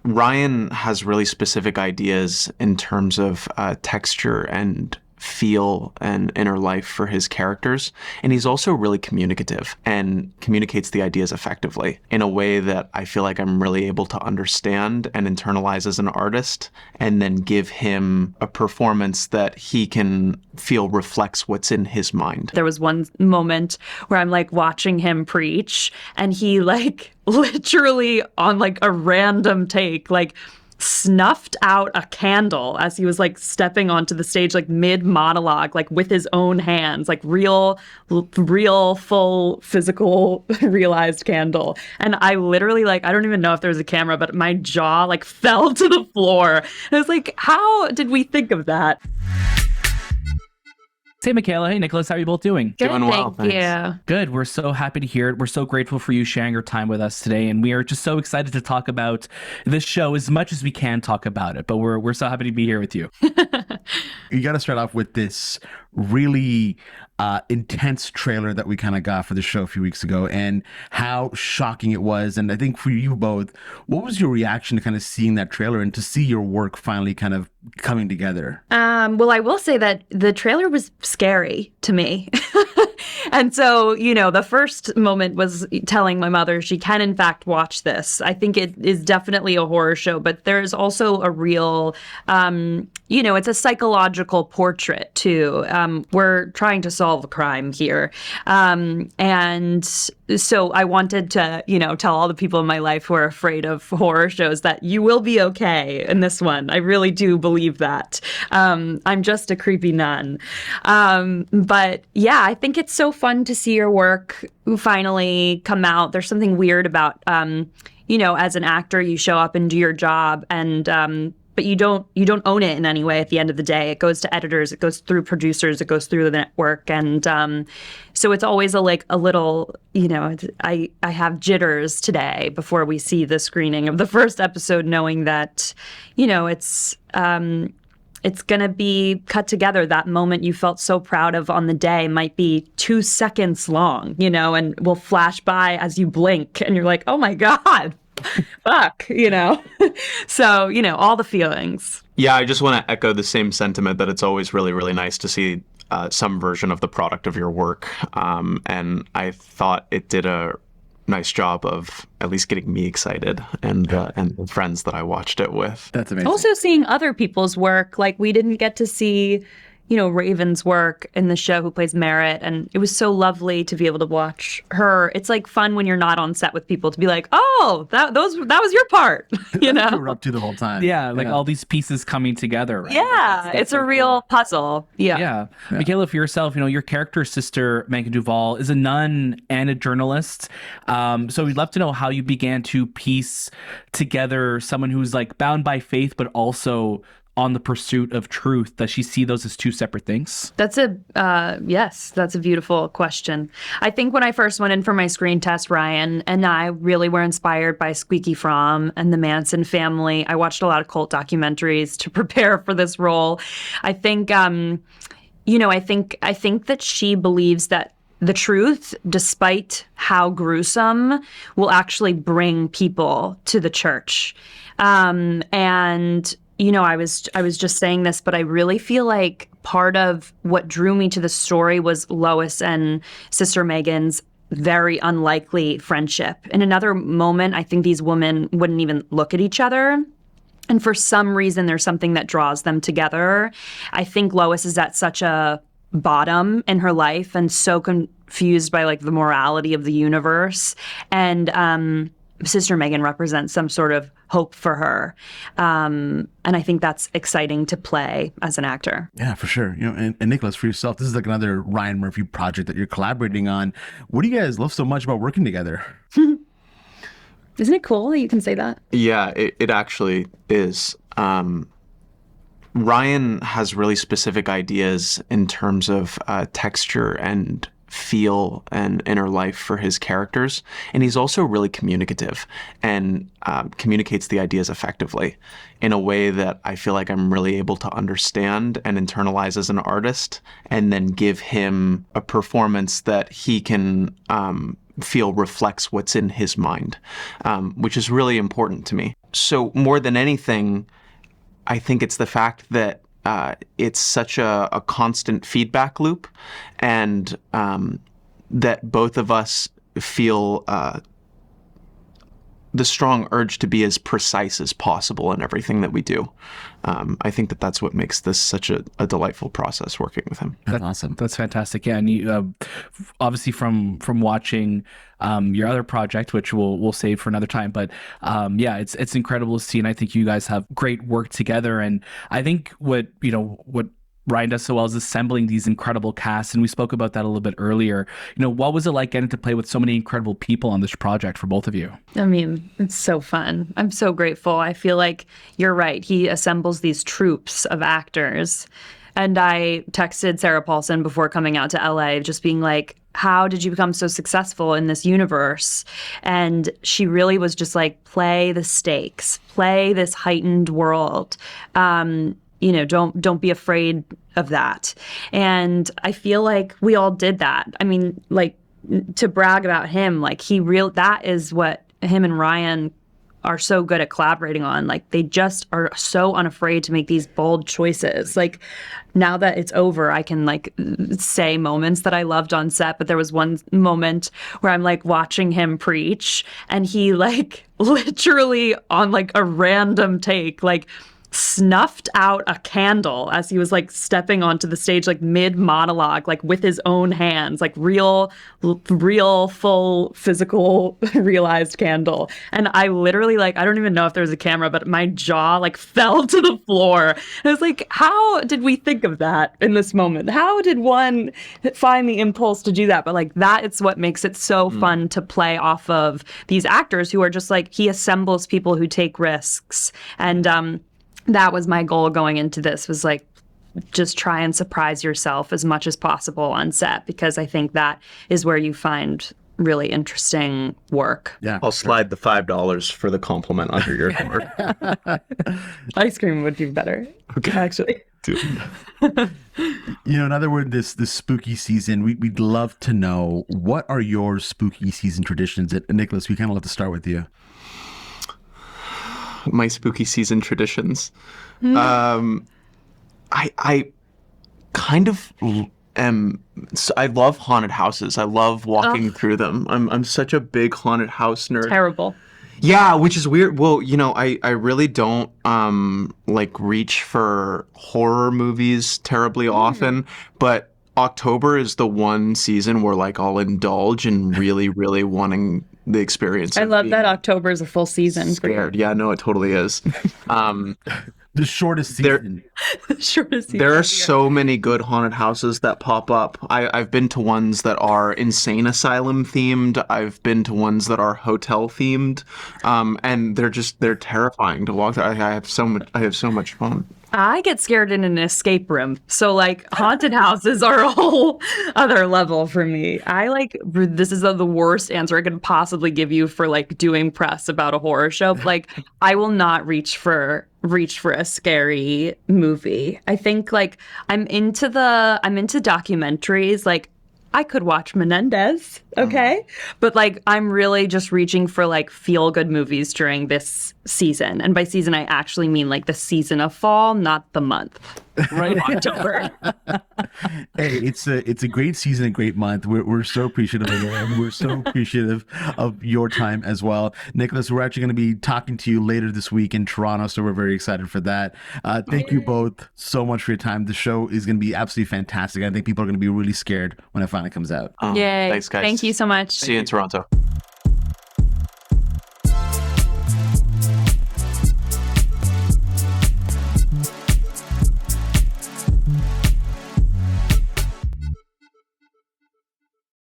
Ryan has really specific ideas in terms of texture and feel and inner life for his characters. And he's also really communicative and communicates the ideas effectively in a way that I feel like I'm really able to understand and internalize as an artist, and then give him a performance that he can feel reflects what's in his mind. There was one moment where I'm like watching him preach, and he like literally on like a random take, like snuffed out a candle as he was like stepping onto the stage, like mid monologue, like with his own hands, like real full physical realized candle. And I literally, like, I don't even know if there was a camera, but my jaw like fell to the floor. And I was like, how did we think of that? Hey, Micaela. Hey, Nicholas. How are you both doing? Good, Doing well, thank you. thanks. Good. We're so happy to hear it. We're so grateful for you sharing your time with us today. And we are just so excited to talk about this show as much as we can talk about it. But we're so happy to be here with you. You got to start off with this really intense trailer that we kind of got for the show a few weeks ago, and how shocking it was. And I think for you both, what was your reaction to kind of seeing that trailer and to see your work finally kind of coming together? Well, I will say that the trailer was scary to me. And so, you know, the first moment was telling my mother she can, in fact, watch this. I think it is definitely a horror show, but there's also a real, it's a psychological portrait, too. We're trying to solve a crime here. And so I wanted to, tell all the people in my life who are afraid of horror shows that you will be okay in this one. I really do believe that. I'm just a creepy nun. But yeah, I think it's so fun to see your work finally come out. There's something weird about, as an actor, you show up and do your job, and but you don't own it in any way at the end of the day. It goes to editors, it goes through producers, it goes through the network. And so it's always a little, I have jitters today before we see the screening of the first episode, knowing that, it's going to be cut together. That moment you felt so proud of on the day might be 2 seconds long, and will flash by as you blink and you're like, oh my God, fuck, So, all the feelings. Yeah, I just want to echo the same sentiment that it's always really, really nice to see some version of the product of your work. And I thought it did a nice job of at least getting me excited and the friends that I watched it with. That's amazing. Also seeing other people's work, like we didn't get to see, Raven's work in the show, who plays Merritt, and it was so lovely to be able to watch her. It's like fun when you're not on set with people to be like, oh, that was your part, You were up to the whole time. Yeah, all these pieces coming together. Right? Yeah, it's a real puzzle. Yeah. Micaela, for yourself, your character sister, Megan Duvall, is a nun and a journalist. So we'd love to know how you began to piece together someone who's like bound by faith, but also on the pursuit of truth. Does she see those as two separate things? That's a beautiful question. I think when I first went in for my screen test, Ryan and I really were inspired by Squeaky Fromm and the Manson family. I watched a lot of cult documentaries to prepare for this role. I think, I think that she believes that the truth, despite how gruesome, will actually bring people to the church. I was just saying this, but I really feel like part of what drew me to the story was Lois and Sister Megan's very unlikely friendship. In another moment, I think these women wouldn't even look at each other. And for some reason, there's something that draws them together. I think Lois is at such a bottom in her life and so confused by the morality of the universe. And Sister Megan represents some sort of hope for her. And I think that's exciting to play as an actor. Yeah, for sure. And Nicholas, for yourself, this is another Ryan Murphy project that you're collaborating on. What do you guys love so much about working together? Isn't it cool that you can say that? Yeah, it actually is. Ryan has really specific ideas in terms of texture and feel and inner life for his characters. And he's also really communicative and communicates the ideas effectively in a way that I feel like I'm really able to understand and internalize as an artist, and then give him a performance that he can feel reflects what's in his mind, which is really important to me. So more than anything, I think it's the fact that it's such a constant feedback loop, and that both of us feel the strong urge to be as precise as possible in everything that we do. I think that that's what makes this such a delightful process working with him. That's awesome. That's fantastic. Yeah, and you obviously from watching your other project, which we'll save for another time, but yeah, it's incredible to see, and I think you guys have great work together. And I think what Ryan does so well is assembling these incredible casts, and we spoke about that a little bit earlier. What was it like getting to play with so many incredible people on this project for both of you? I mean, it's so fun. I'm so grateful. I feel like you're right. He assembles these troops of actors. And I texted Sarah Paulson before coming out to LA, just being like, how did you become so successful in this universe? And she really was just like, play the stakes, play this heightened world. Don't be afraid of that. And I feel like we all did that. I mean, like, to brag about him, like that is what him and Ryan are so good at collaborating on. Like, they just are so unafraid to make these bold choices. Like, now that it's over, I can like say moments that I loved on set, but there was one moment where I'm like watching him preach, and he like literally on like a random take, like snuffed out a candle as he was like stepping onto the stage, like mid monologue, like with his own hands, like real full physical realized candle. And I literally, like, I don't even know if there was a camera, but my jaw like fell to the floor. And I was like, how did we think of that in this moment? How did one find the impulse to do that? But like, that is what makes it so fun to play off of these actors who are just like, he assembles people who take risks. And that was my goal going into this, was like, just try and surprise yourself as much as possible on set, because I think that is where you find really interesting work. Yeah, I'll slide the $5 for the compliment under your door. Ice cream would be better. Okay. Actually. In other words, this spooky season, we'd love to know, what are your spooky season traditions? And Nicholas, we kind of love to start with you. My spooky season traditions. I kind of am. I love haunted houses. I love walking through them. I'm such a big haunted house nerd. Terrible. Yeah, which is weird. Well, I really don't like reach for horror movies terribly often, but October is the one season where like I'll indulge in really, really wanting the experience. I love that October is a full season. Scared. Yeah, no, it totally is. The shortest season. There are so many good haunted houses that pop up. I've been to ones that are insane asylum themed. I've been to ones that are hotel themed, and they're terrifying to walk through. I have so much fun. I get scared in an escape room. So like haunted houses are a whole other level for me. This is the worst answer I could possibly give you for like doing press about a horror show. Like, I will not reach for a scary movie. I think like I'm into documentaries. Like, I could watch Menendez, okay? But like, I'm really just reaching for like feel-good movies during this season. And by season, I actually mean like the season of fall, not the month. Right, October. Hey, it's a great season, a great month. We're so appreciative of it, and we're so appreciative of your time as well. Nicholas, we're actually going to be talking to you later this week in Toronto, so we're very excited for that. Thank you both so much for your time. The show is going to be absolutely fantastic. I think people are going to be really scared when it finally comes out. Yay. Thanks, guys. Thank you so much. See you in Toronto.